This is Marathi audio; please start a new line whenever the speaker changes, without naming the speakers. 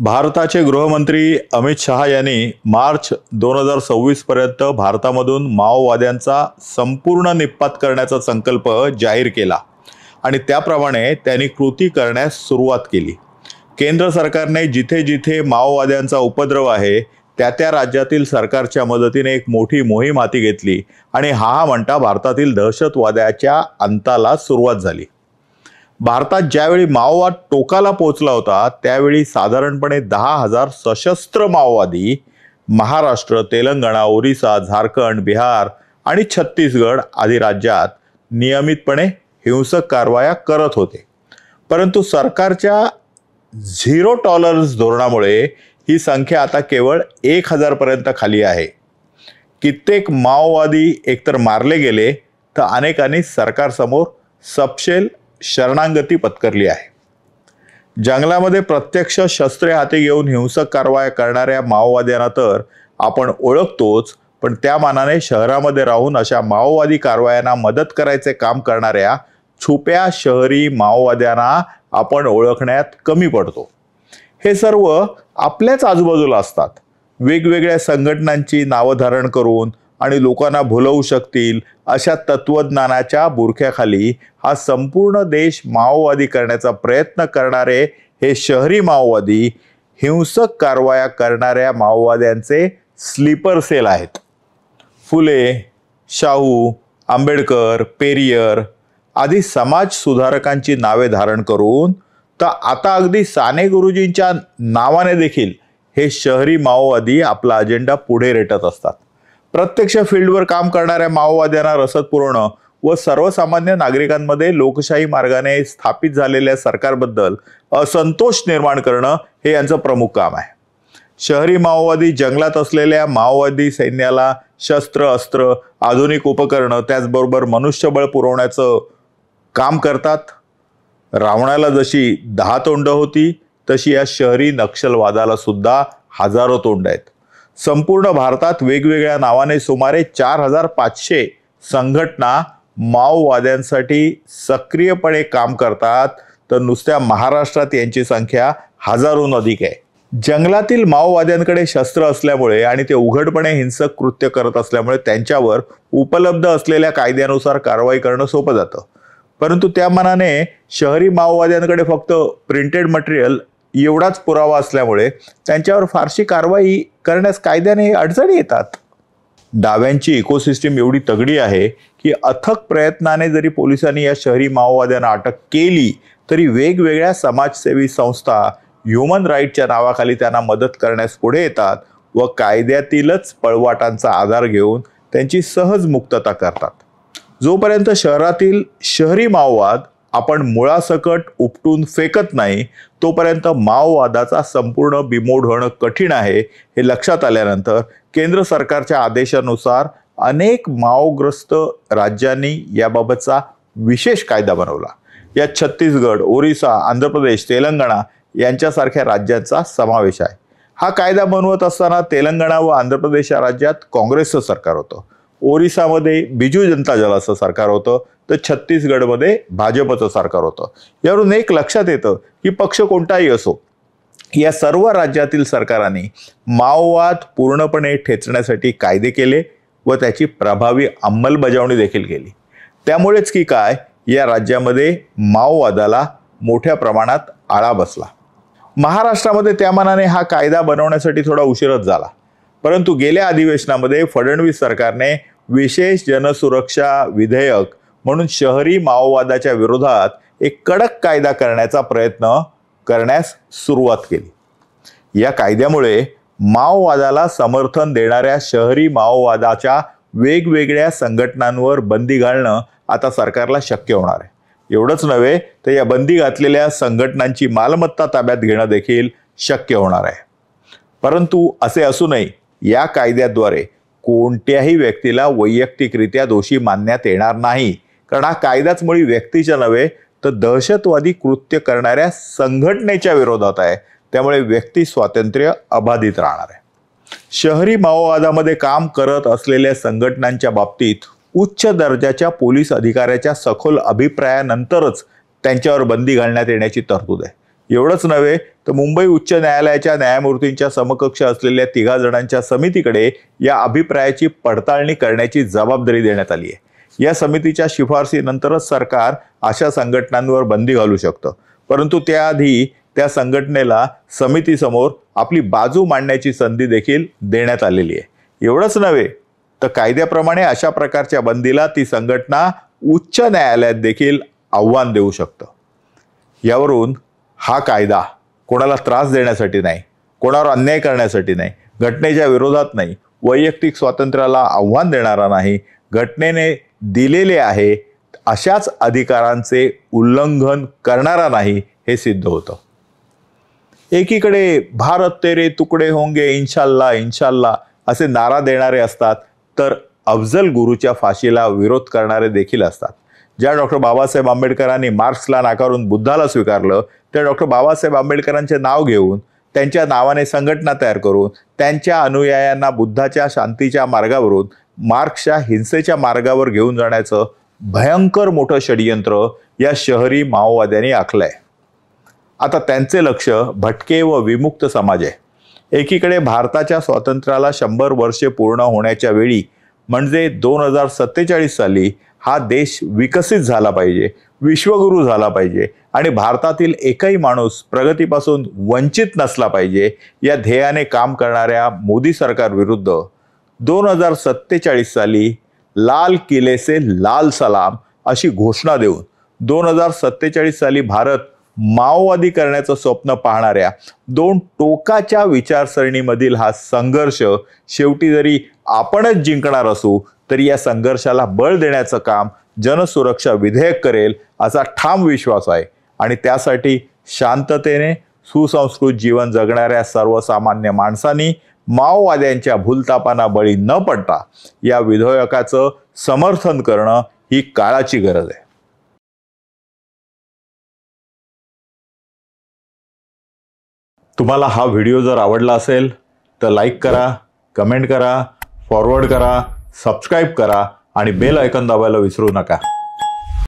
भारताचे गृहमंत्री अमित शहा यांनी मार्च 2026 पर्यंत भारतामधून माओवाद्यांचा संपूर्ण निपात करण्याचा संकल्प जाहीर केला आणि त्याप्रमाणे त्यांनी कृती करण्यास सुरुवात केली। केंद्र सरकारने जिथे जिथे माओवाद्यांचा उपद्रव आहे त्या त्या राज्यातील सरकारच्या मदतीने एक मोठी मोहीम हाती घेतली आणि हा म्हणता भारतातील दहशतवादाच्या अंताला सुरुवात झाली। भारतात ज्यावेळी माओवाद टोकाला पोहोचला होता त्यावेळी साधारणपणे 10,000 सशस्त्र माओवादी महाराष्ट्र, तेलंगणा, ओरिसा, झारखंड, बिहार आणि छत्तीसगड आदी राज्यात नियमितपणे हिंसक कारवाया करत होते। परंतु सरकारच्या झिरो टॉलरन्स धोरणामुळे ही संख्या आता केवळ 1,000 पर्यंत खाली आहे। कित्येक माओवादी एकतर मारले गेले तर अनेकांनी सरकारसमोर सपशेल शरणागती पत्करली आहे। जंगलामध्ये प्रत्यक्ष शस्त्रे हाती घेऊन हिंसक कारवाया करणाऱ्या माओवाद्यांना तर आपण ओळखतोच, पण त्या मानाने शहरामध्ये राहून अशा माओवादी कारवायांना मदत करायचे काम करणाऱ्या छुप्या शहरी माओवाद्यांना आपण ओळखण्यात कमी पडतो। हे सर्व आपल्याच आजूबाजूला असतात। वेगवेगळ्या संघटनांची नावं धारण करून आणि लोकांना भुलवू शकतील अशा तत्वज्ञानाच्या बुरख्याखाली हा संपूर्ण देश माओवादी करण्याचा प्रयत्न करणारे हे शहरी माओवादी हिंसक कारवाया करणाऱ्या माओवाद्यांचे स्लीपर सेल आहेत। फुले, शाहू, आंबेडकर, पेरियर आदी समाज सुधारकांची नावे धारण करून तर आता अगदी साने गुरुजींच्या नावाने देखील हे शहरी माओवादी आपला अजेंडा पुढे रेटत असतात। प्रत्यक्ष फील्डवर काम करणाऱ्या माओवाद्यांना रसद पुरवणं व सर्वसामान्य नागरिकांमध्ये लोकशाही मार्गाने स्थापित झालेल्या सरकारबद्दल असंतोष निर्माण करणं हे यांचं प्रमुख काम आहे। शहरी माओवादी जंगलात असलेल्या माओवादी सैन्याला शस्त्र, अस्त्र, आधुनिक उपकरणं त्याचबरोबर मनुष्यबळ पुरवण्याचं काम करतात। रावणाला जशी 10 तोंड होती तशी या शहरी नक्षलवादाला सुद्धा हजारो तोंड आहेत। संपूर्ण भारतात वेगवेगळ्या नावाने सुमारे 4,500 संघटना माओवाद्यांसाठी सक्रियपणे काम करतात, तर नुसत्या महाराष्ट्रात यांची संख्या हजारोहून अधिक आहे। जंगलातील माओवाद्यांकडे शस्त्र असल्यामुळे आणि ते उघडपणे हिंसक कृत्य करत असल्यामुळे त्यांच्यावर उपलब्ध असलेल्या कायद्यानुसार कारवाई करणं सोपं जातं। परंतु त्या मानाने शहरी माओवाद्यांकडे फक्त प्रिंटेड मटेरियल एवढाच पुरावा असल्यामुळे त्यांच्यावर फारशी कारवाई करण्यास कायद्याने अडचणी येतात। डाव्यांची इकोसिस्टीम एवढी तगडी आहे की अथक प्रयत्नाने जरी पोलिसांनी या शहरी माओवाद्यांना अटक केली तरी वेगवेगळ्या समाजसेवी संस्था ह्युमन राईटच्या नावाखाली त्यांना मदत करण्यास पुढे येतात व कायद्यातीलच पळवाटांचा आधार घेऊन त्यांची सहज मुक्तता करतात। जोपर्यंत शहरातील शहरी माओवाद आपण मुळासकट उपटून फेकत नाही तोपर्यंत माओवादाचा संपूर्ण बिमोड होणं कठीण आहे। हे लक्षात आल्यानंतर केंद्र सरकारच्या आदेशानुसार अनेक माओग्रस्त राज्यांनी याबाबतचा विशेष कायदा बनवला। यात छत्तीसगड, ओरिसा, आंध्र प्रदेश, तेलंगणा यांच्यासारख्या राज्यांचा समावेश आहे। हा कायदा बनवत असताना तेलंगणा व आंध्र प्रदेश या राज्यात काँग्रेसचं सरकार होतं, ओरिसामध्ये बिजू जनता दलाचं सरकार होतं, तर छत्तीसगडमध्ये भाजपचं सरकार होतं। यावरून एक लक्षात येतं की पक्ष कोणताही असो या सर्व राज्यातील सरकारांनी माओवाद पूर्णपणे ठेचण्यासाठी कायदे केले व त्याची प्रभावी अंमलबजावणी देखील केली। त्यामुळेच की काय या राज्यामध्ये माओवादाला मोठ्या प्रमाणात आळा बसला। महाराष्ट्रामध्ये त्या मानाने हा कायदा बनवण्यासाठी थोडा उशीरच झाला, परंतु गेल्या अधिवेशनामध्ये फडणवीस सरकारने विशेष जनसुरक्षा विधेयक म्हणून शहरी माओवादाच्या विरोधात एक कडक कायदा करण्याचा प्रयत्न करण्यास सुरुवात केली। या कायद्यामुळे माओवादाला समर्थन देणाऱ्या शहरी माओवादाच्या वेगवेगळ्या संघटनांवर बंदी घालणं आता सरकारला शक्य होणार आहे। एवढंच नव्हे तर या बंदी घातलेल्या संघटनांची मालमत्ता ताब्यात घेणं देखील शक्य होणार आहे। परंतु असे असूनही या कायद्याद्वारे कोणत्याही व्यक्तीला वैयक्तिकरित्या दोषी मानण्यात येणार नाही, कारण हा कायदाच मुळी व्यक्तीच्या नव्हे तर दहशतवादी कृत्य करणाऱ्या संघटनेच्या विरोधात आहे। त्यामुळे व्यक्ती स्वातंत्र्य अबाधित राहणार आहे। शहरी माओवादामध्ये काम करत असलेल्या संघटनांच्या बाबतीत उच्च दर्जाच्या पोलीस अधिकाऱ्याच्या सखोल अभिप्रायानंतरच त्यांच्यावर बंदी घालण्यात येण्याची तरतूद आहे। एवढंच नव्हे तर मुंबई उच्च न्यायालयाच्या न्यायमूर्तींच्या समकक्ष असलेल्या 3 जणांच्या समितीकडे या अभिप्रायाची पडताळणी करण्याची जबाबदारी देण्यात आली आहे। या समितीच्या शिफारसीनंतरच सरकार अशा संघटनांवर बंदी घालू शकतं, परंतु त्याआधी त्या संघटनेला समितीसमोर आपली बाजू मांडण्याची संधी देखील देण्यात आलेली आहे। एवढंच नव्हे तर कायद्याप्रमाणे अशा प्रकारच्या बंदीला ती संघटना उच्च न्यायालयात देखील आव्हान देऊ शकतं। यावरून हा कायदा कोणाला त्रास देण्यासाठी नाही, कोणावर अन्याय करण्यासाठी नाही, घटनेच्या विरोधात नाही, वैयक्तिक स्वातंत्र्याला आव्हान देणारा नाही, घटनेने दिलेले आहे अशाच अधिकारांचे उल्लंघन करणारा नाही हे सिद्ध होतं। एकीकडे भारत तेरे तुकडे होंगे इंशाल्लाह इंशाल्लाह असे नारा देणारे असतात, तर अफजल गुरुच्या फाशीला विरोध करणारे देखील असतात। ज्या डॉक्टर बाबासाहेब आंबेडकरांनी मार्क्सला नाकारून बुद्धाला स्वीकारलं, त्या डॉक्टर बाबासाहेब आंबेडकरांचे नाव घेऊन त्यांच्या नावाने संघटना तयार करून त्यांच्या अनुयायांना बुद्धाच्या शांतीच्या मार्गावरून मार्क्सच्या हिंसेच्या मार्गावर घेऊन जाण्याचं भयंकर मोठं षडयंत्र या शहरी माओवाद्यांनी आखलंय। आता त्यांचे लक्ष भटके व विमुक्त समाज आहे। एकीकडे भारताच्या स्वातंत्र्याला 100 वर्षे पूर्ण होण्याच्या वेळी म्हणजे 2047 साली हा देश विकसित झाला पाहिजे, विश्वगुरू झाला पाहिजे आणि भारतातील एकही माणूस प्रगतीपासून वंचित नसला पाहिजे या ध्येयाने काम करणाऱ्या मोदी सरकार विरुद्ध 2047 साली लाल किले से लाल सलाम अशी घोषणा देऊन 2047 साली भारत माओवादी करण्याचं स्वप्न पाहणाऱ्या 2 टोकाच्या विचारसरणीमधील हा संघर्ष शेवटी जरी आपणच जिंकणार असू तरी या संघर्षाला बळ देण्याचं काम जनसुरक्षा विधेयक करेल असा ठाम विश्वास आहे आणि त्यासाठी शांततेने सुसंस्कृत जीवन जगणाऱ्या सर्वसामान्य माणसांनी माओवाद्यांच्या भूलथापांना बळी न पडता या विधेयकाचं समर्थन करणं ही काळाची गरज आहे। तुम्हाला हा व्हिडिओ जर आवडला असेल तर लाईक करा, कमेंट करा, फॉरवर्ड करा, सबस्क्राईब करा आणि बेल आयकॉन दाबायला विसरू नका।